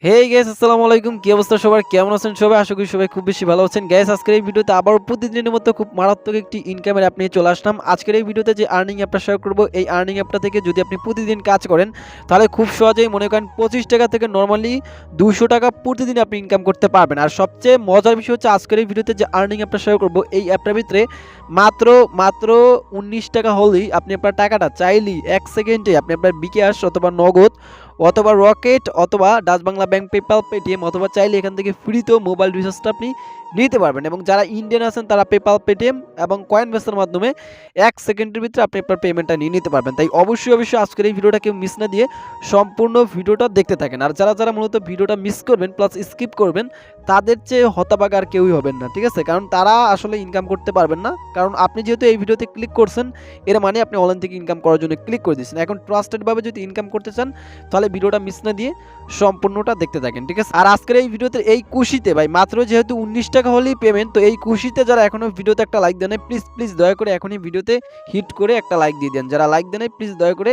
Hey guys, আসসালামু আলাইকুম। কি অবস্থা সবার? কেমন আছেন সবাই? আশা করি সবাই খুব বেশি ভালো আছেন। গাইস, আজকের এই ভিডিওতে আবার প্রতিদিনের মতো খুব মারাত্মক একটি ইনকামের অ্যাপ নিয়ে চলে আসলাম। আজকের এই ভিডিওতে যে আর্নিং অ্যাপটা শেয়ার করব, এই আর্নিং অ্যাপটা থেকে যদি আপনি প্রতিদিন কাজ করেন তাহলে খুব সহজেই মনে করেন 25 টাকা থেকে নরমালি 200 টাকা প্রতিদিন আপনি ইনকাম করতে পারবেন। আর সবচেয়ে মজার বিষয় হচ্ছে আজকের এই ভিডিওতে যে আর্নিং অ্যাপটা শেয়ার করব, এই অ্যাপটার ভিতরে মাত্র মাত্র 19 টাকা হলেই আপনি আপনার টাকাটা চাইলেই 1 সেকেন্ডে আপনি আপনার বিকাশ অথবা নগদ অথবা রকেট অথবা Dutch Bangla bank, PayPal, Paytm অথবা চাইলে এখান থেকে ফ্রিতেও মোবাইল রিচার্জটা আপনি নিতে পারবেন। এবং যারা ইন্ডিয়ান আছেন তারা পেপাল, পেটিএম এবং কয়েন বেসের মাধ্যমে 1 সেকেন্ডের ভিতরে আপনি আপনার পেমেন্টটা নিয়ে নিতে পারবেন। তাই অবশ্যই আজকের এই ভিডিওটা কেউ মিস না দিয়ে সম্পূর্ণ ভিডিওটা দেখতে থাকেন। আর যারা মূলত ভিডিওটা মিস করবেন প্লাস স্কিপ করবেন তাদের চেয়ে হতাবাক আর কেউই হবেন না, ঠিক আছে? কারণ তারা আসলে ইনকাম করতে পারবেন না। কারণ আপনি যেহেতু এই ভিডিওতে ক্লিক করছেন, এর মানে আপনি অনলাইন থেকে ইনকাম করার জন্য ক্লিক করে দিয়েছেন। এখন ট্রাস্টেডভাবে যদি ইনকাম করতে চান তাহলে ভিডিওটা মিস না দিয়ে সম্পূর্ণটা দেখতে থাকেন, ঠিক আছে? আর আজকের এই ভিডিওতে এই খুশিতে ভাই মাত্র যেহেতু 19 টাকা হলেই পেমেন্ট, তো এই খুশিতে যারা এখনো ভিডিওতে একটা লাইক দেন প্লিজ দয়া করে এখনই ভিডিওতে হিট করে একটা লাইক দিয়ে দেন। যারা লাইক দেন প্লিজ দয়া করে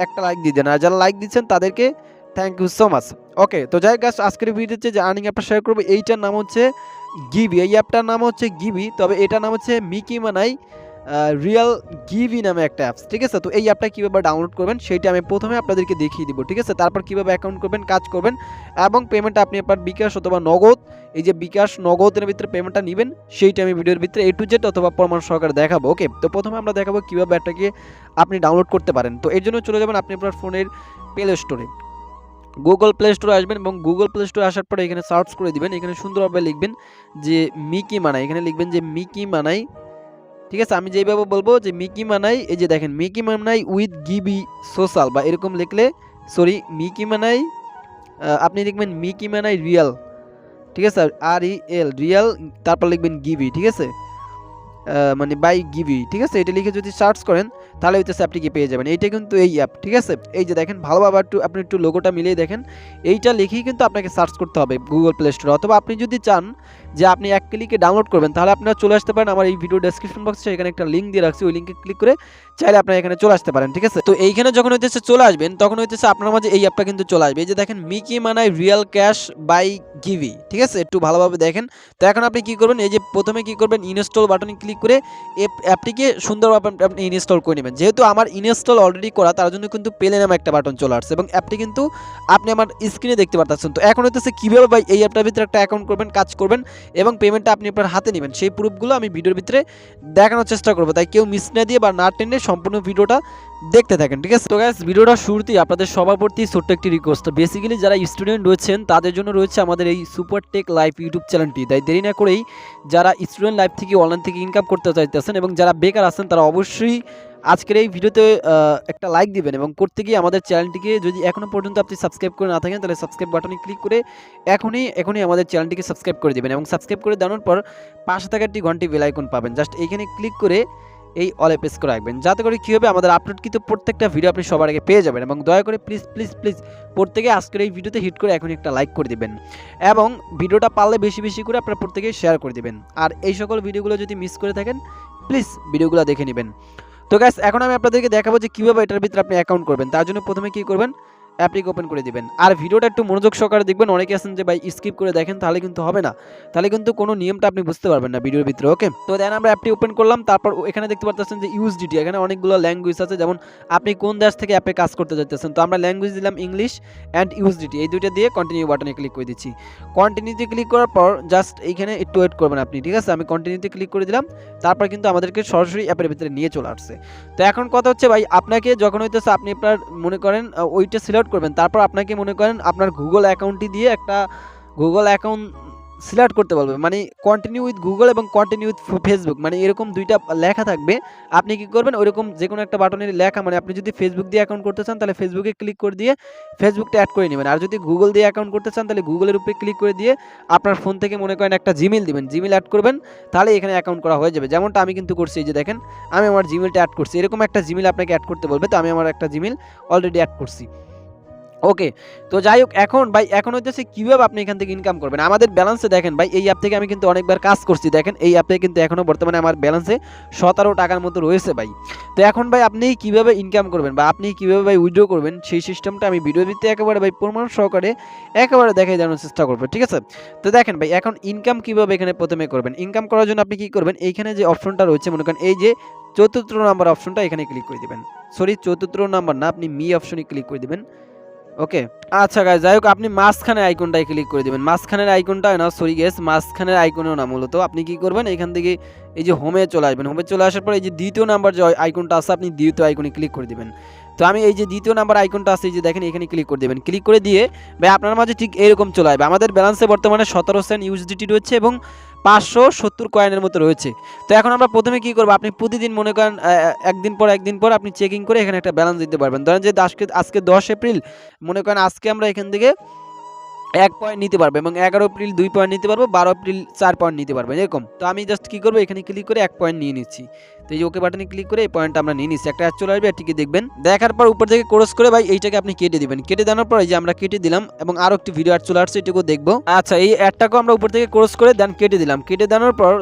একটা লাইক দিয়ে দেন। আর যারা লাইক দিচ্ছেন তাদেরকে থ্যাংক ইউ সো মাচ। ওকে, তো যাই গাছ, আজকের ভিডিওতে যে আর্নিং অ্যাপটা শেয়ার করবো এইটার নাম হচ্ছে গিভি। এই অ্যাপটার নাম হচ্ছে গিভি, তবে এটার নাম হচ্ছে মিকি মানাই রিয়েল গিভি নামে একটা অ্যাপস, ঠিক আছে? তো এই অ্যাপটা কীভাবে ডাউনলোড করবেন সেইটা আমি প্রথমে আপনাদেরকে দেখিয়ে দিব, ঠিক আছে? তারপর কীভাবে অ্যাকাউন্ট করবেন, কাজ করবেন এবং পেমেন্টটা আপনি আপনার বিকাশ অথবা নগদ, এই যে বিকাশ নগদের ভিতরে পেমেন্টটা নেবেন সেইটা আমি ভিডিওর ভিতরে A to Z অথবা প্রমাণ সহকারে দেখাবো। ওকে, তো প্রথমে আমরা দেখাবো কীভাবে অ্যাপটাকে আপনি ডাউনলোড করতে পারেন। তো এর জন্য চলে যাবেন আপনি আপনার ফোনের প্লে স্টোরে, গুগল প্লে স্টোরে আসবেন এবং গুগল প্লে স্টোরে আসার পরে এখানে সার্চ করে দিবেন। এখানে সুন্দরভাবে লিখবেন যে মিকি মানাই, এখানে লিখবেন যে মিকি মানাই, ঠিক আছে? আমি যেইভাবে বলবো যে মিকি মানাই, এই যে দেখেন মিকি মানাই উইথ গিভি সোশ্যাল বা এরকম লিখলে, সরি মিকি মানাই, আপনি লিখবেন মিকি মানাই রিয়াল, ঠিক আছে? REL রিয়াল, তারপর লিখবেন গিভি, ঠিক আছে? মানে বাই গিভি, ঠিক আছে? এটা লিখে যদি সার্চ করেন তাহলে হইতেছে অ্যাপটিকে পেয়ে যাবেন। এইটা কিন্তু এই অ্যাপ, ঠিক আছে? এই যে দেখেন ভালোভাবে আপনি একটু লোগোটা মিলিয়ে দেখেন, এইটা লিখেই কিন্তু আপনাকে সার্চ করতে হবে গুগল প্লে স্টোরে। অথবা আপনি যদি চান যে আপনি এক ক্লিকে ডাউনলোড করবেন তাহলে আপনারা চলে আসতে পারেন আমার এই ভিডিও ডেসক্রিপশন বক্সে, এখানে একটা লিঙ্ক দিয়ে রাখছি, ওই লিঙ্কে ক্লিক করে চাইলে আপনারা এখানে চলে আসতে পারেন, ঠিক আছে? তো এইখানে যখন হইতেছে চলে আসবেন তখন হইতেছে আপনার মাঝে এই অ্যাপটা কিন্তু চলে আসবে। এই যে দেখেন মিকি মানাই রিয়েল ক্যাশ বাই গিভি, ঠিক আছে? একটু ভালোভাবে দেখেন। তো এখন আপনি কি করবেন, এই যে প্রথমে কি করবেন, ইনস্টল বাটনে ক্লিক করে অ্যাপটিকে সুন্দরভাবে আপনি ইনস্টল করে নেবেন। যেহেতু আমার ইনস্টল অলরেডি করা, তার জন্য কিন্তু প্লে নামে একটা বাটন চলে আসছে এবং অ্যাপটি কিন্তু আপনি আমার স্ক্রিনে দেখতে পাচ্ছেন। তো এখন হইতেছে কীভাবে ভাই এই অ্যাপটার ভিতরে একটা অ্যাকাউন্ট করবেন, কাজ করবেন এবং পেমেন্টটা আপনি আপনার হাতে নেবেন, সেই প্রুফগুলো আমি ভিডিওর ভিতরে দেখানোর চেষ্টা করবো। তাই কেউ মিস না দিয়ে বা না টেনে সম্পূর্ণ ভিডিওটা দেখতে থাকেন, ঠিক আছে? তো গাইস, ভিডিওটা শুরুতেই আপনাদের সবার প্রতি ছোট্ট একটি রিকোয়েস্ট। বেসিক্যালি যারা স্টুডেন্ট রয়েছেন তাদের জন্য রয়েছে আমাদের এই সুপার টেক লাইভ ইউটিউব চ্যানেলটি। তাই দেরি না করেই যারা স্টুডেন্ট লাইফ থেকে অনলাইন থেকে ইনকাম করতে চাইতেছেন এবং যারা বেকার আছেন তারা অবশ্যই আজকের এই ভিডিওতে একটা লাইক দিবেন এবং করতে গিয়ে আমাদের চ্যানেলটিকে যদি এখনও পর্যন্ত আপনি সাবস্ক্রাইব করে না থাকেন তাহলে সাবস্ক্রাইব বাটনে ক্লিক করে এখনই আমাদের চ্যানেলটিকে সাবস্ক্রাইব করে দেবেন এবং সাবস্ক্রাইব করে দেওয়ার পর পাশে থাকা একটি ঘন্টি বেল আইকন পাবেন, জাস্ট এইখানে ক্লিক করে এই অলে প্রেস করে রাখবেন, যাতে করে কী হবে আমাদের আপলোডকৃত প্রত্যেকটা ভিডিও আপনি সবার আগে পেয়ে যাবেন। এবং দয়া করে প্লিজ প্রত্যেকে আজকের এই ভিডিওতে হিট করে এখনই একটা লাইক করে দিবেন এবং ভিডিওটা পারলে বেশি করে আপনারা প্রত্যেকে শেয়ার করে দিবেন। আর এই সকল ভিডিওগুলো যদি মিস করে থাকেন প্লিজ ভিডিওগুলো দেখে নেবেন। তো গাইস, এখন আমি আপনাদেরকে দেখাবো যে কীভাবে এটার ভিতরে আপনি অ্যাকাউন্ট করবেন। তার জন্য প্রথমে কী করবেন, অ্যাপটিকে ওপেন করে দিবেন আর ভিডিওটা একটু মনোযোগ সহকারে দেখবেন। অনেকে আছেন যে ভাই স্কিপ করে দেখেন, তাহলে কিন্তু হবে না, তাহলে কিন্তু কোনো নিয়মটা আপনি বুঝতে পারবেন না ভিডিওর ভিতরে। ওকে, তো দেন আমরা অ্যাপটি ওপেন করলাম। তারপর এখানে দেখতে পাচ্ছেন যে ইউএসডিটি, এখানে অনেকগুলো ল্যাঙ্গুয়েজ আছে, যেমন আপনি কোন দেশ থেকে অ্যাপে কাজ করতে চাইতেছেন। তো আমরা ল্যাঙ্গুয়েজ দিলাম ইংলিশ অ্যান্ড ইউএসডিটি, এই দুইটা দিয়ে কন্টিনিউ বাটনে ক্লিক করে দিচ্ছি। কন্টিনিউতে ক্লিক করার পর জাস্ট এইখানে একটু ওয়েট করবেন আপনি, ঠিক আছে? আমি কন্টিনিউতে ক্লিক করে দিলাম, তারপর কিন্তু আমাদেরকে সরাসরি অ্যাপের ভিতরে নিয়ে চলে আসছে। তো এখন কথা হচ্ছে ভাই, আপনাকে যখন হইতেছে আপনি আপনার মনে করেন ওইটা সিলেক্ট করবেন, তারপর আপনাকে মনে করেন আপনার গুগল অ্যাকাউন্টটি দিয়ে একটা গুগল অ্যাকাউন্ট সিলেক্ট করতে বলবে, মানে কন্টিনিউ উইথ গুগল এবং কন্টিনিউ উইথ ফেসবুক, মানে এরকম দুইটা লেখা থাকবে। আপনি কি করবেন, ওইরকম যে কোনো একটা বাটনের লেখা, মানে আপনি যদি ফেসবুক দিয়ে অ্যাকাউন্ট করতে চান তাহলে ফেসবুকে ক্লিক করে দিয়ে ফেসবুকটা অ্যাড করে নেবেন। আর যদি গুগল দিয়ে অ্যাকাউন্ট করতে চান তাহলে গুগলের উপরে ক্লিক করে দিয়ে আপনার ফোন থেকে মনে করেন একটা জিমেল দিবেন, জিমেল অ্যাড করবেন, তাহলে এখানে অ্যাকাউন্ট করা হয়ে যাবে। যেমনটা আমি কিন্তু করছি, এই যে দেখেন আমি আমার জিমেলটা অ্যাড করছি। এরকম একটা জিমেল আপনাকে অ্যাড করতে বলবে, তো আমি আমার একটা জিমেল অলরেডি অ্যাড করছি। ওকে। তো যাই হোক এখন ভাই এখন হইতেছে কিভাবে আপনি এখান থেকে ইনকাম করবেন। আমাদের ব্যালেন্সে দেখেন ভাই এই অ্যাপ থেকে আমি কিন্তু অনেকবার কাজ করছি। দেখেন এই অ্যাপে কিন্তু এখনো বর্তমানে আমার ব্যালেন্সে ৳১৭ মতো রয়েছে ভাই। তো এখন ভাই আপনি কিভাবে ইনকাম করবেন বা আপনি কিভাবে ভাই উইথড্র করবেন সেই সিস্টেমটা আমি ভিডিওতে একেবারে ভাই প্রমাণ সহকারে একেবারে দেখাই দেওয়ার চেষ্টা করব। ঠিক আছে? তো দেখেন ভাই এখন ইনকাম কিভাবে এখানে ১ম এ করবেন। ইনকাম করার জন্য আপনি কি করবেন এইখানে যে অপশনটা রয়েছে মনে করেন এই যে ৪র্থ নাম্বার অপশনটা এখানে ক্লিক করে দিবেন। সরি ৪র্থ নাম্বার না আপনি মি অপশনে ক্লিক করে দিবেন। ওকে। আচ্ছা গাইস যাই হোক আপনি মাঝখানের আইকনটায় ক্লিক করে দিবেন। মাঝখানের আইকনটায় না সরি গাইস মাঝখানের আইকনেও না মূলত আপনি কি করবেন এখান থেকে এই যে হোমে চলে আসবেন। হোমে চলে আসার পর এই যে ২য় নাম্বার যে আইকনটা আছে আপনি ২য় আইকনে ক্লিক করে দিবেন। তো আমি এই যে ২য় নাম্বার আইকনটা আছে এই যে দেখেন এখানে ক্লিক করে দিবেন। ক্লিক করে দিয়ে ভাই আপনার মাঝে ঠিক এরকম চলে আসবে। আমাদের ব্যালেন্সে বর্তমানে ১৭ সেন্ট ইউএসডিটি রয়েছে এবং ৫৭০ কয়েনের মতো রয়েছে। তো এখন আমরা প্রথমে কি করব আপনি প্রতিদিন মনে করেন একদিন পর আপনি চেকিং করে এখানে একটা ব্যালেন্স দিতে পারবেন। ধরেন যে আজকে ১০ এপ্রিল মনে করেন আজকে আমরা এখান থেকে ১ পয়েন্ট নিতে পারবো এবং ১১ এপ্রিল ২ পয়েন্ট নিতে পারবো, ১২ এপ্রিল ৪ পয়েন্ট নিতে পারবো এরকম। তো আমি জাস্ট কি করব এখানে ক্লিক করে ১ পয়েন্ট নিয়ে নিচ্ছি। তো এই যে ওকে বাটনে ক্লিক করে এই পয়েন্টটা আমরা নিয়ে নিচ্ছি। একটা অ্যাড চলে আসবে এটিকে দেখবেন। দেখার পর উপর থেকে ক্রস করে ভাই এইটাকে আপনি কেটে দিবেন। কেটে দেওয়ার পর এই যে আমরা কেটে দিলাম এবং আরো একটি ভিডিও অ্যাড চলে আসছে এটুকু দেখবো। আচ্ছা এই অ্যাডটাকেও আমরা উপর থেকে ক্রস করে দেন কেটে দিলাম। কেটে দেওয়ার পর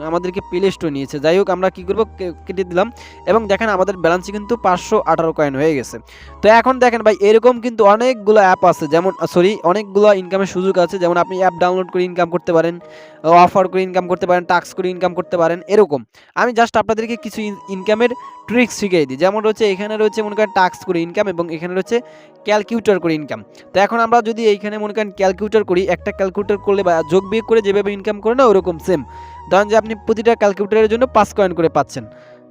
আমাদেরকে প্লে স্টোর নিয়েছে। যাই হোক আমরা কি করব কেটে দিলাম এবং দেখেন আমাদের ব্যালেন্সে কিন্তু ৫১৮ কয়েন হয়ে গেছে। তো এখন দেখেন ভাই এরকম কিন্তু অনেকগুলো অ্যাপ আছে যেমন অনেকগুলো ইনকামের সুযোগ আছে যেমন আপনি অ্যাপ ডাউনলোড করে ইনকাম করতে পারেন, অফার করে ইনকাম করতে পারেন, টাস্ক করে ইনকাম করতে পারেন এরকম। আমি জাস্ট আপনাদেরকে কিছু ইনকামের ট্রিক্স শিখিয়ে দিই। যেমন রয়েছে এখানে রয়েছে মনে করেন টাস্ক করে ইনকাম এবং এখানে রয়েছে ক্যালকুলেটর করে ইনকাম। তো এখন আমরা যদি এইখানে মনে করেন ক্যালকুলেটর করি একটা ক্যালকুলেটর করলে বা যোগ বিয়োগ করে যেভাবে ইনকাম করে না ওরকম সেম। ধরেন যে আপনি প্রতিটা ক্যালকুলেটরের জন্য ৫ কয়েন করে পাচ্ছেন।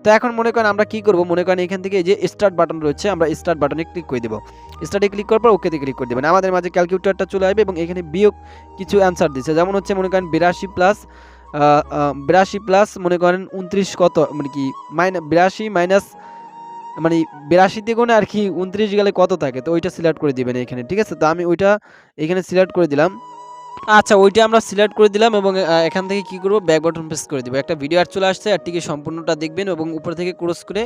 তো এখন মনে করেন আমরা কি করব মনে করেন এখান থেকে এই যে স্টার্ট বাটন রয়েছে আমরা স্টার্ট বাটনে ক্লিক করে দেব। স্টার্টে ক্লিক করার পর ওকেতে ক্লিক করে দেবেন। আমাদের মাঝে ক্যালকুলেটরটা চলে আসবে এবং এখানে বিয়োগ কিছু অ্যান্সার দিচ্ছে যেমন হচ্ছে মনে করেন ৮২ প্লাস মনে করেন ২৯ কত মানে কি ৮২ মাইনাস মানে ৮২ দিয়ে গুণে আর কি ২৯ গেলে কত থাকে তো ওইটা সিলেক্ট করে দিবেন এখানে। ঠিক আছে? তো আমি ওইটা এখানে সিলেক্ট করে দিলাম। আচ্ছা ওইটা আমরা সিলেক্ট করে দিলাম এবং এখান থেকে কি করব ব্যাক বাটন প্রেস করে দিব। একটা ভিডিও অ্যাড চলে আসছে অ্যাডটিকে সম্পূর্ণটা দেখবেন এবং উপর থেকে ক্রস করে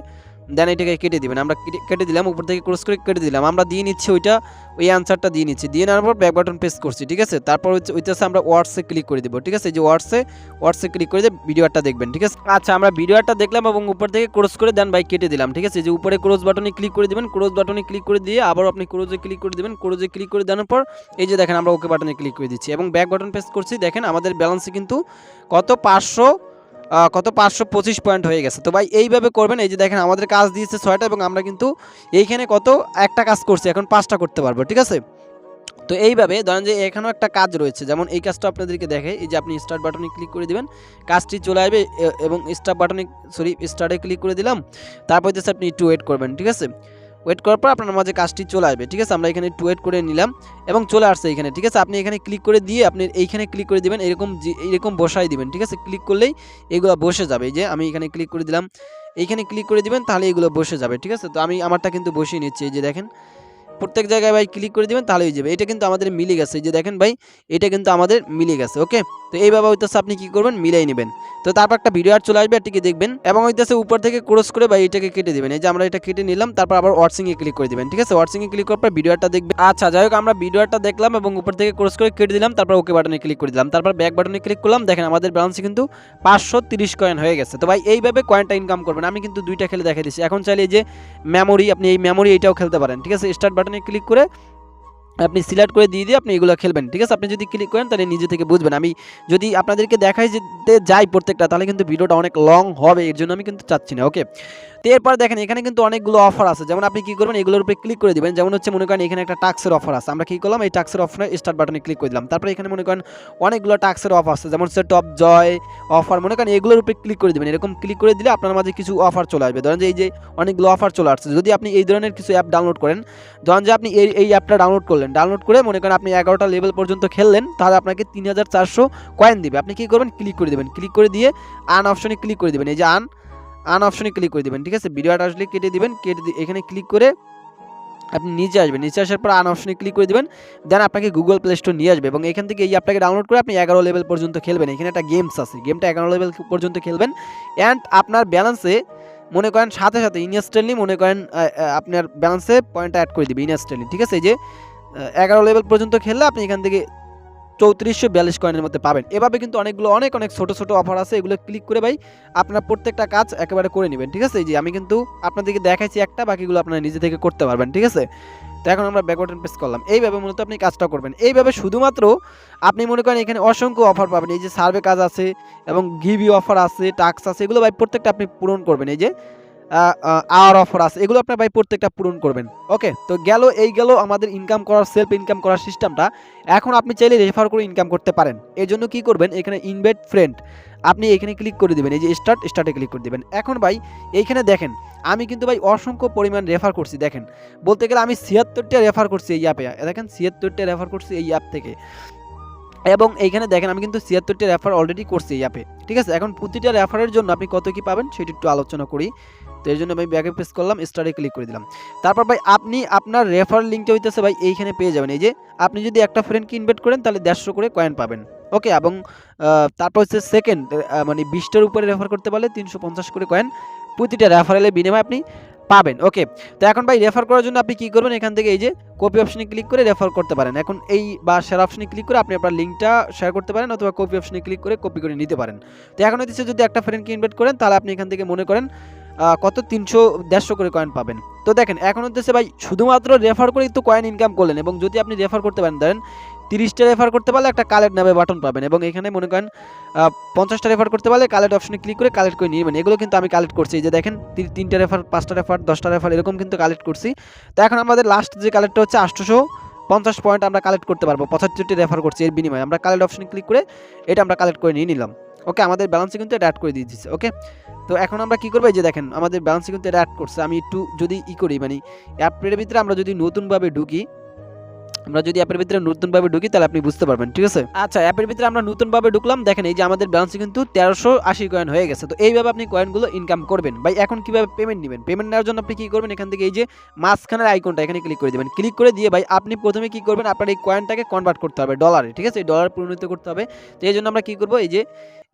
দেন এটাকে কেটে দিবেন। আমরা কেটে দিলাম উপর থেকে ক্রস করে কেটে দিলাম। আমরা দিয়ে নিচ্ছি ওইটা ওই অ্যানসারটা দিয়ে নিচ্ছি। দিয়ে নেওয়ার পর ব্যাক বাটন প্রেস করছি। ঠিক আছে? তারপর হচ্ছে ওইটাতে আমরা ওয়ার্ডসে ক্লিক করে দিব। ঠিক আছে? এই যে ওয়ার্ডসে ক্লিক করে দিয়ে ভিডিওটা দেখবেন। ঠিক আছে? আচ্ছা আমরা ভিডিওটা দেখলাম এবং উপর থেকে ক্রস করে দেন ভাই কেটে দিলাম। ঠিক আছে? এই যে উপরে ক্রস বাটনে ক্লিক করে দিবেন। ক্রস বাটনে ক্লিক করে দিয়ে আবার আপনি ক্রসে ক্লিক করে দিবেন। ক্রসে ক্লিক করে দেওয়ার পর এই যে দেখেন আমরা ওকে বাটনে ক্লিক করে দিচ্ছি এবং ব্যাক বাটন প্রেস করছি। দেখেন আমাদের ব্যালেন্সে কিন্তু কত ৫২৫ পয়েন্ট হয়ে গেছে। তো ভাই এইভাবে করবেন। এই যে দেখেন আমাদের কাজ দিয়েছে ৬টা এবং আমরা কিন্তু এইখানে একটা কাজ করছি এখন ৫টা করতে পারবো। ঠিক আছে? তো এইভাবে ধরেন যে এখানেও একটা কাজ রয়েছে যেমন এই কাজটা আপনাদেরকে দেখাই। এই যে আপনি স্টার্ট বাটনে ক্লিক করে দিবেন কাজটি চলে আসবে এবং স্টার্টে ক্লিক করে দিলাম। তারপর হচ্ছে আপনি একটু ওয়েট করবেন। ঠিক আছে? ওয়েট করার পর আপনার মাঝে কাজটি চলে আসবে। ঠিক আছে? আমরা এখানে একটু ওয়েট করে নিলাম এবং চলে আসছে এখানে। ঠিক আছে? আপনি এখানে ক্লিক করে দিয়ে আপনি এইখানে ক্লিক করে দিবেন এরকম বসাই দিবেন। ঠিক আছে? ক্লিক করলেই এগুলো বসে যাবে। এই যে আমি এখানে ক্লিক করে দিলাম। এইখানে ক্লিক করে দিবেন তাহলে এগুলো বসে যাবে। ঠিক আছে? তো আমি আমারটা কিন্তু বসিয়ে নিচ্ছি। এই যে দেখেন প্রত্যেক জায়গায় ভাই ক্লিক করে দিবেন তাহলে হয়ে যাবে। এটা কিন্তু আমাদের মিলে গেছে। এই যে দেখেন ভাই এটা কিন্তু আমাদের মিলে গেছে। ওকে? তো এইভাবে হইতেছে আপনি কি করবেন মিলাই নেবেন। তো তারপর একটা ভিডিও অ্যাড চলে আসবে এটিকে দেখবেন এবং হইতেছে উপর থেকে ক্রস করে ভাই এটাকে কেটে দিবেন। এই যে আমরা এটা কেটে নিলাম তারপর আবার ওয়াচিং এ ক্লিক করে দিবেন। ঠিক আছে? ওয়াচিং এ ক্লিক করার পর ভিডিওটা দেখবেন। আচ্ছা যাই হোক আমরা ভিডিওটা দেখলাম এবং উপর থেকে ক্রস করে কেটে দিলাম তারপর ওকে বাটনে ক্লিক করে দিলাম। তারপর ব্যাক বাটনে ক্লিক করলাম। দেখেন আমাদের ব্যালেন্সে কিন্তু ৫৩০ কয়েন হয়ে গেছে। তো ভাই এইভাবে কয়েনটা ইনকাম করবেন। আমি কিন্তু দুইটা খেলে দেখাই দিচ্ছি। এখন চাইলে এই যে মেমোরি আপনি এই মেমোরি এটাও খেলতে পারেন। ঠিক আছে? স্টার্ট বাটনে ক্লিক করে আপনি সিলেক্ট করে দিয়ে আপনি এগুলো খেলবেন। ঠিক আছে? আপনি যদি ক্লিক করেন তাহলে নিজে থেকে বুঝবেন। আমি যদি আপনাদেরকে দেখাই যেতে যাই প্রত্যেকটা তাহলে কিন্তু ভিডিওটা অনেক লং হবে। এর জন্য আমি কিন্তু চাচ্ছি না। ওকে? তো এরপর দেখেন এখানে কিন্তু অনেকগুলো অফার আছে। যেমন আপনি কি করবেন এগুলোর উপরে ক্লিক করে দিবেন। যেমন হচ্ছে মনে করেন এখানে একটা টাস্কের অফার আছে। আমরা কি করলাম এই টাস্কের অফারে স্টার্ট বাটনে ক্লিক করে দিলাম। তারপরে এখানে মনে করেন অনেকগুলো টাস্কের অফার আছে। যেমন হচ্ছে টপ জয় অফার মনে করেন এগুলোর উপরে ক্লিক করে দিবেন। এরকম ক্লিক করে দিলে আপনার মাঝে কিছু অফার চলে আসবে। ধরেন যে এই যে অনেকগুলো অফার চলে আসছে। যদি আপনি এই ধরনের কিছু অ্যাপ ডাউনলোড করেন, ধরেন যে আপনি এই অ্যাপটা ডাউনলোড করলেন। ডাউনলোড করে মনে করেন আপনি ১১টা লেভেল পর্যন্ত খেললেন তাহলে আপনাকে ৩৪০০ কয়েন দিবে। আপনি কি করবেন ক্লিক করে দিবেন। ক্লিক করে দিয়ে আন অপশনে ক্লিক করে দিবেন। এই যে আন অপশনে ক্লিক করে দিবেন। ঠিক আছে? ভিডিওটা আসলে কেটে দিবেন। এখানে ক্লিক করে আপনি নিচে আসবেন। নিচে আসার পর আন অপশনে ক্লিক করে দিবেন। দেন আপনাকে গুগল প্লে স্টোর নিয়ে আসবে এবং এখান থেকে এই অ্যাপটাকে ডাউনলোড করে আপনি ১১ লেভেল পর্যন্ত খেলবেন। এখানে একটা গেমস আছে। গেমটা ১১ লেভেল পর্যন্ত খেলবেন অ্যান্ড আপনার ব্যালেন্সে মনে করেন সাথে সাথে ইনস্ট্যান্টলি মনে করেন আপনার ব্যালেন্সে পয়েন্ট অ্যাড করে দিবে ইনস্ট্যান্টলি, ঠিক আছে? এই যে 11 লেভেল পর্যন্ত খেললে আপনি এখান থেকে 3442 কয়েনের মধ্যে পাবেন। এভাবে কিন্তু অনেকগুলো অনেক ছোট ছোট অফার আছে, এগুলো ক্লিক করে ভাই আপনার প্রত্যেকটা কাজ একেবারে করে নেবেন, ঠিক আছে? এই যে আমি কিন্তু আপনাদেরকে দেখাইছি একটা, বাকিগুলো আপনারা নিজে থেকে করতে পারবেন, ঠিক আছে? তো এখন আমরা ব্যাক বাটন প্রেস করলাম। এইভাবে মূলত আপনি কাজটা করবেন। এইভাবে শুধুমাত্র আপনি মনে করেন এখানে অসংখ্য অফার পাবেন। এই যে সার্ভে কাজ আছে এবং গিভি অফার আছে, টাস্ক আছে, এগুলো ভাই প্রত্যেকটা আপনি পূরণ করবেন। এই যে আওয়ার অফার আছে, এগুলো আপনার ভাই প্রত্যেকটা পূরণ করবেন। ওকে, তো এই গেল আমাদের ইনকাম করার সেলফ ইনকাম করার সিস্টেমটা। এখন আপনি চাইলে রেফার করে ইনকাম করতে পারেন। এর জন্য কি করবেন, এখানে ইনভাইট ফ্রেন্ড আপনি এখানে ক্লিক করে দিবেন। এই যে স্টার্টে ক্লিক করে দিবেন। এখন ভাই এইখানে দেখেন আমি কিন্তু ভাই অসংখ্য পরিমাণ রেফার করছি। দেখেন বলতে গেলে আমি 76টা রেফার করছি এই অ্যাপে। দেখেন 76টা রেফার করছি এই অ্যাপ থেকে, এবং এইখানে দেখেন আমি কিন্তু 76টা রেফার অলরেডি করছি এই অ্যাপে, ঠিক আছে? এখন প্রতিটা রেফারের জন্য আপনি কত কি পাবেন সেটা একটু আলোচনা করি। তো এর জন্য আমি ব্যাকে প্রেস করলাম, স্টারে ক্লিক করে দিলাম। তারপর ভাই আপনি আপনার রেফার লিঙ্কটা হইতেছে ভাই এইখানে পেয়ে যাবেন। এই যে আপনি যদি একটা ফ্রেন্ডকে ইনভাইট করেন তাহলে 150 করে কয়েন পাবেন। ওকে, এবং তারপর হচ্ছে সেকেন্ড মানে 20টার উপরে রেফার করতে পারলে 350 করে কয়েন প্রতিটা রেফারেলের বিনিময়ে আপনি পাবেন। ওকে, তো এখন ভাই রেফার করার জন্য আপনি কি করবেন, এখান থেকে এই যে কপি অপশনে ক্লিক করে রেফার করতে পারেন। এখন এই বা শেয়ার অপশনে ক্লিক করে আপনি আপনার লিঙ্কটা শেয়ার করতে পারেন, অথবা কপি অপশনে ক্লিক করে কপি করে নিতে পারেন। তো এখন হচ্ছে যদি একটা ফ্রেন্ডকে ইনভাইট করেন তাহলে আপনি এখান থেকে মনে করেন কত 300-150 করে কয়েন পাবেন। তো দেখেন এখন হচ্ছে ভাই শুধুমাত্র রেফার করেই তো কয়েন ইনকাম করলেন, এবং যদি আপনি রেফার করতে পারেন, ধরেন 30টা রেফার করতে পারলে একটা কালেক্ট নামে বাটন পাবেন, এবং এখানে মনে করেন 50টা রেফার করতে পারলে কালেক্ট অপশনে ক্লিক করে কালেক্ট করে নেবেন। এগুলো কিন্তু আমি কালেক্ট করছি। এই যে দেখেন 3টা রেফার, 5টা রেফার, 10টা রেফার, এরকম কিন্তু কালেক্ট করছি। তো এখন আমাদের লাস্ট যে কালেক্টটা হচ্ছে 850 পয়েন্ট আমরা কালেক্ট করতে পারবো। 75টি রেফার করছি, এর বিনিময়ে আমরা কালেক্ট অপশনে ক্লিক করে এটা আমরা কালেক্ট করে নিয়ে নিলাম। ওকে, আমাদের ব্যালেন্সে কিন্তু এটা অ্যাড করে দিয়ে দিচ্ছে। ওকে, তো এখন আমরা কি করবো, এই যে দেখেন আমাদের ব্যালেন্সে কিন্তু এটা অ্যাড করছে। আমি একটু যদি করি মানে অ্যাপের ভিতরে আমরা যদি নতুনভাবে ঢুকি, তাহলে আপনি বুঝতে পারবেন, ঠিক আছে? আচ্ছা, অ্যাপের ভিতরে আমরা নতুনভাবে ঢুকলাম। দেখেন এই যে আমাদের ব্যালেন্সে কিন্তু 1380 কয়েন হয়ে গেছে। তো এইভাবে আপনি কয়েনগুলো ইনকাম করবেন। ভাই এখন কিভাবে পেমেন্ট নেবেন, পেমেন্ট নেওয়ার জন্য আপনি কি করবেন, এখান থেকে এই যে মাঝখানের আইকনটা এখানে ক্লিক করে দেবেন। ক্লিক করে দিয়ে ভাই আপনি প্রথমে কি করবেন, আপনার এই কয়েনটাকে কনভার্ট করতে হবে ডলারে, ঠিক আছে? এই ডলার পরিণত করতে হবে। তো এই জন্য আমরা কি করবো, এই যে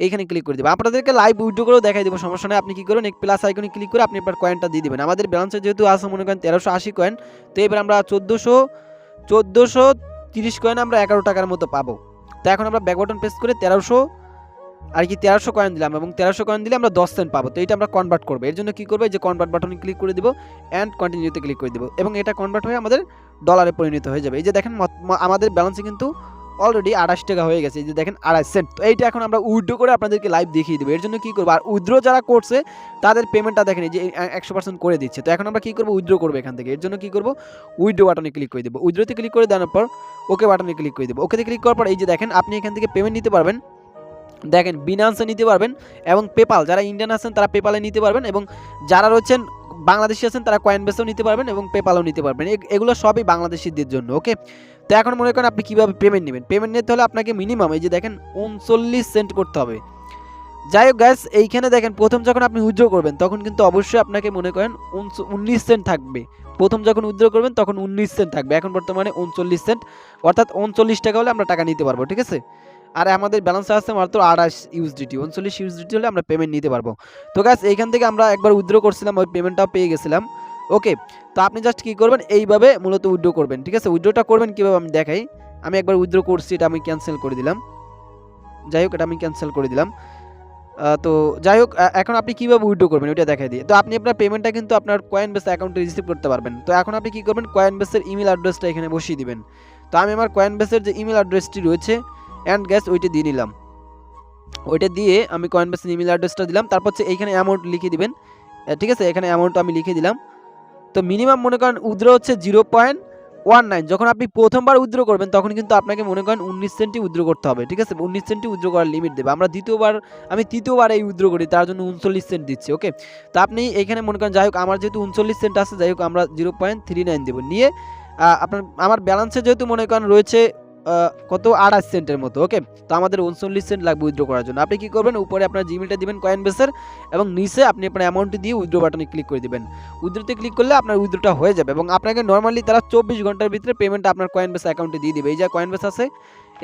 এইখানে ক্লিক করে দেবো। আপনাদেরকে লাইভ উইথড্র করেও দেখাই দেবো, সমস্যা নেই। আপনি কি করবেন, এক প্লাস আইকনে ক্লিক করে আপনি আপনার কয়েনটা দিয়ে দেবেন। আমাদের ব্যালেন্সে যেহেতু আছে মনে করেন 1380 কয়েন, তো এবার আমরা 1430 কয়েন আমরা 11 টাকার মতো পাবো। তো এখন আমরা ব্যাক বাটন প্রেস করে 1300 কয়েন দিলাম, এবং 1300 কয়েন দিলে আমরা 10 সেন্ট পাবো। তো এটা আমরা কনভার্ট করবো। এর জন্য কি করবো, যে কনভার্ট বাটনে ক্লিক করে দিব অ্যান্ড কন্টিনিউতে ক্লিক করে দিব, এবং এটা কনভার্ট হয়ে আমাদের ডলারে পরিণত হয়ে যাবে। এই যে দেখেন আমাদের ব্যালেন্সে কিন্তু অলরেডি 28 টাকা হয়ে গেছে। এই যে দেখেন 28 সেন্ট। তো এইটা এখন আমরা উইথড্র করে আপনাদেরকে লাইভ দেখিয়ে দেবো। এর জন্য কি করবো, আর উইথড্র যারা করছে তাদের পেমেন্টটা দেখেন এই যে 100% করে দিচ্ছে। তো এখন আমরা কি করবো, উইথড্র করবো এখান থেকে। এর জন্য কি করবো, উইথড্র বাটনে ক্লিক করে দেবো। উইথড্রতে ক্লিক করে দেওয়ার পর ওকে বাটনে ক্লিক করে দেবো। ওকেতে ক্লিক করার পর এই যে দেখেন আপনি এখান থেকে পেমেন্ট নিতে পারবেন। দেখেন বিনান্সে নিতে পারবেন, এবং পেপাল, যারা ইন্ডিয়ান আছেন তারা পেপালে নিতে পারবেন, এবং যারা রয়েছেন বাংলাদেশি আছেন তারা কয়েন বেসেও নিতে পারবেন, এবং পেপালও নিতে পারবেন। এগুলো সবই বাংলাদেশিদের জন্য। ওকে, তো এখন মনে করেন আপনি কীভাবে পেমেন্ট নেবেন। পেমেন্ট নিতে হলে আপনাকে মিনিমাম এই যে দেখেন 39 সেন্ট করতে হবে। যাই হোক গ্যাস, এইখানে দেখেন প্রথম যখন আপনি উইথড্র করবেন তখন কিন্তু অবশ্যই আপনাকে মনে করেন 19 সেন্ট থাকবে। প্রথম যখন উইথড্র করবেন তখন 19 সেন্ট থাকবে। এখন বর্তমানে 39 সেন্ট, অর্থাৎ 39 টাকা হলে আমরা টাকা নিতে পারবো, ঠিক আছে? আর আমাদের ব্যালেন্স আছে মাত্র 28 ইউএসডিটি, 39 ইউএসডিটি হলে আমরা পেমেন্ট নিতে পারবো। তো গ্যাস এইখান থেকে আমরা একবার উইথড্র করছিলাম, ওই পেমেন্টটাও পেয়ে গেছিলাম। ওকে, তো আপনি জাস্ট কী করবেন, এইভাবে মূলত উইথড্র করবেন, ঠিক আছে? উইথড্রটা করবেন কীভাবে আমি দেখাই। আমি একবার উইথড্র করছি, এটা আমি ক্যান্সেল করে দিলাম। যাই হোক, এটা আমি ক্যান্সেল করে দিলাম। তো যাই হোক, এখন আপনি কীভাবে উইথড্র করবেন ওইটা দেখাই দিয়ে। তো আপনি আপনার পেমেন্টটা কিন্তু আপনার কয়েনবেস অ্যাকাউন্টে রিসিভ করতে পারবেন। তো এখন আপনি কী করবেন, কয়েনবেসের ইমেল অ্যাড্রেসটা এখানে বসিয়ে দিবেন। তো আমি আমার কয়েনবেসের যে ইমেল অ্যাড্রেসটি রয়েছে অ্যান্ড গ্যাস ওইটা দিয়ে নিলাম। ওইটা দিয়ে আমি কয়েনবেসের ইমেল অ্যাড্রেসটা দিলাম। তারপর হচ্ছে এইখানে অ্যামাউন্ট লিখে দিবেন, ঠিক আছে? এখানে অ্যামাউন্ট আমি লিখে দিলাম। তো মিনিমাম মনে করেন উইথড্র হচ্ছে 0.19। যখন আপনি প্রথমবার উইথড্র করবেন তখন কিন্তু আপনাকে মনে করেন 19 সেন্টই উইথড্র করতে হবে, ঠিক আছে? 19 সেন্টই উইথড্র করার লিমিট দেবে। আমি তৃতীয়বার এই উইথড্র করি, তার জন্য 39 সেন্ট দিচ্ছি। ওকে, তো আপনি এখানে মনে করেন, যাই হোক আমার যেহেতু 39 সেন্ট আছে, যাই হোক আমরা 0.39 দেবো। নিয়ে আমার ব্যালেন্সে যেহেতু মনে করেন রয়েছে কত 28 সেন্টের মতো। ওকে, তো আমাদের 39 সেন্ট লাগবে উইথড্র করার জন্য। আপনি কি করবেন, উপরে আপনার জিমেলটা দিবেন কয়েনবেসের, এবং নিচে আপনি আপনার অ্যামাউন্টটি দিয়ে উইথড্র বাটনে ক্লিক করে দিবেন। উইথড্রতে ক্লিক করলে আপনার উইথড্রটা হয়ে যাবে, এবং আপনাকে নর্মালি তারা 24 ঘন্টার ভিতরে পেমেন্টটা আপনার কয়েনবেস অ্যাকাউন্টে দিয়ে দিবে। এই যে কয়েনবেস আছে,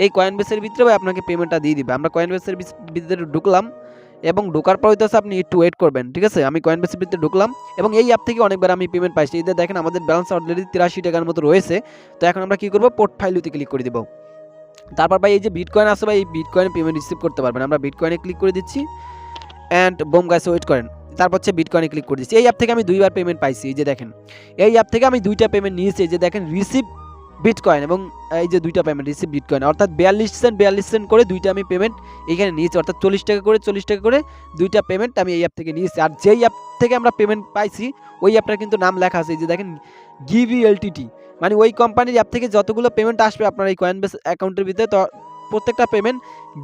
এই কয়েনবেসের ভিতরে আপনাকে পেমেন্টটা দিয়ে দিবে। আমরা কয়েনবেসের ভিতরে ঢুকলাম, এবং ঢোকার পর হইতেছে আপনি একটু ওয়েট করবেন, ঠিক আছে। আমি কয়েনবেসের ভিতরে ঢুকলাম এবং এই অ্যাপ থেকে অনেকবার আমি পেমেন্ট পাইছি। এই যে দেখেন আমাদের ব্যালেন্স অলরেডি 83 টাকার মতো রয়েছে। তো এখন আমরা কি করব, পোর্টফোলিওতে ক্লিক করে দিব। তারপর ভাই এই যে বিটকয়েন আছে ভাই, এই বিটকয়েনে পেমেন্ট রিসিভ করতে পারবেন। আমরা বিটকয়েনে ক্লিক করে দিচ্ছি অ্যান্ড বোম গাইস ওয়েট করেন। তারপর হচ্ছে বিটকয়েনে ক্লিক করে দিচ্ছি। এই অ্যাপ থেকে আমি 2বার পেমেন্ট পাইছি। এই যে দেখেন এই অ্যাপ থেকে আমি 2টা পেমেন্ট নিয়েছি। এই যে দেখেন রিসিভ বিটকয়েন এবং এই যে 2টা পেমেন্ট রিসিভ বিটকয়েন, অর্থাৎ 42 সেন্ট করে 2টা আমি পেমেন্ট এখানে নিয়েছি, অর্থাৎ 40 টাকা করে 2টা পেমেন্ট আমি এই অ্যাপ থেকে নিয়েছি। আর যেই অ্যাপ থেকে আমরা পেমেন্ট পাইছি ওই অ্যাপটার কিন্তু নাম লেখা আছে। এই যে দেখেন গিভি এলটিটি, মানে ওই কোম্পানির অ্যাপ থেকে যতগুলো পেমেন্ট আসবে আপনার এই কয়েনবেস অ্যাকাউন্টের ভিতরে, তো প্রত্যেকটা পেমেন্ট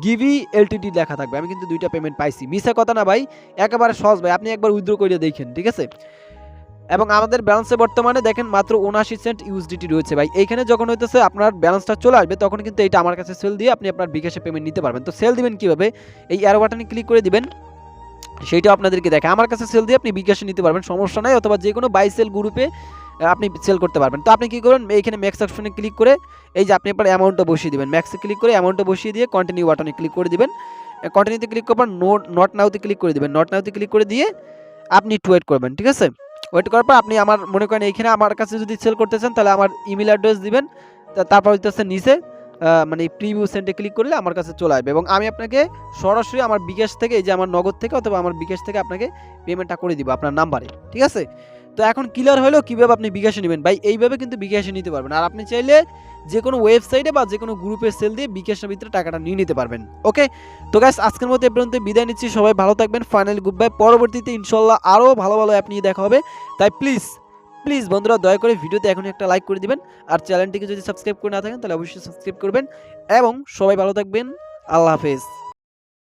গিভি এলটিটি লেখা থাকবে। আমি কিন্তু 2টা পেমেন্ট পাইছি, মিছা কথা না ভাই, একেবারে সহজ ভাই, আপনি একবার উইথড্র করে দেখেন, ঠিক আছে। এবং আমাদের ব্যালেন্সে বর্তমানে দেখেন মাত্র 79 সেন্ট ইউএসডিটি রয়েছে ভাই। এইখানে যখন হইতেছে আপনার ব্যালেন্সটা চলে আসবে তখন কিন্তু এটা আমার কাছে সেল দিয়ে আপনি আপনার বিকাশে পেমেন্ট নিতে পারবেন। তো সেল দিবেন কিভাবে, এই অ্যারো বাটনে ক্লিক করে দিবেন, সেইটাও আপনাদেরকে দেখে আমার কাছে সেল দিয়ে আপনি বিকাশে নিতে পারবেন, সমস্যা নাই, অথবা যে কোনো বাই সেল গ্রুপে আপনি সেল করতে পারবেন। তো আপনি কি করবেন, এইখানে ম্যাক্স অপশনে ক্লিক করে এই যে আপনি আপনার অ্যামাউন্টটা বসিয়ে দিবেন, ম্যাক্সে ক্লিক করে অ্যামাউন্টটা বসিয়ে দিয়ে কন্টিনিউ বাটনে ক্লিক করে দিবেন। কন্টিনিউতে ক্লিক করবেন, নট নাউতে ক্লিক করে দিবেন, নট নাউতে ক্লিক করে দিয়ে আপনি একটু ওয়েট করবেন, ঠিক আছে। ওয়েট করার পর আপনি আমার মনে করেন এইখানে আমার কাছে যদি সেল করতে চান তাহলে আমার ইমেল অ্যাড্রেস দিবেন, তারপর হইতেছে নিচে মানে প্রিভিউ সেন্টে ক্লিক করলে আমার কাছে চলে আসবে এবং আমি আপনাকে সরাসরি আমার বিকাশ থেকে, এই যে আমার নগদ থেকে অথবা আমার বিকাশ থেকে আপনাকে পেমেন্টটা করে দিব আপনার নাম্বারে, ঠিক আছে। তো এখন ক্লিয়ার হলো কিভাবে আপনি বিকাশে নেবেন ভাই, এইভাবে কিন্তু বিকাশে নিতে পারবেন। আর আপনি চাইলে যে কোনো ওয়েবসাইটে বা যে কোনো গ্রুপে সেল দিয়ে বিকাশের ভিতরে টাকাটা নিয়ে নিতে পারবেন। ওকে, তো গাইস আজকের মতো এ পর্যন্ত বিদায় নিচ্ছি, সবাই ভালো থাকবেন, ফাইনালি গুড বাই। পরবর্তীতে ইনশাল্লাহ আরও ভালো ভালো অ্যাপ নিয়ে দেখা হবে। তাই প্লিজ প্লিজ বন্ধুরা দয়া করে ভিডিওতে এখনই একটা লাইক করে দিবেন, আর চ্যানেলটিকে যদি সাবস্ক্রাইব করে না থাকেন তাহলে অবশ্যই সাবস্ক্রাইব করবেন এবং সবাই ভালো থাকবেন। আল্লাহ হাফেজ।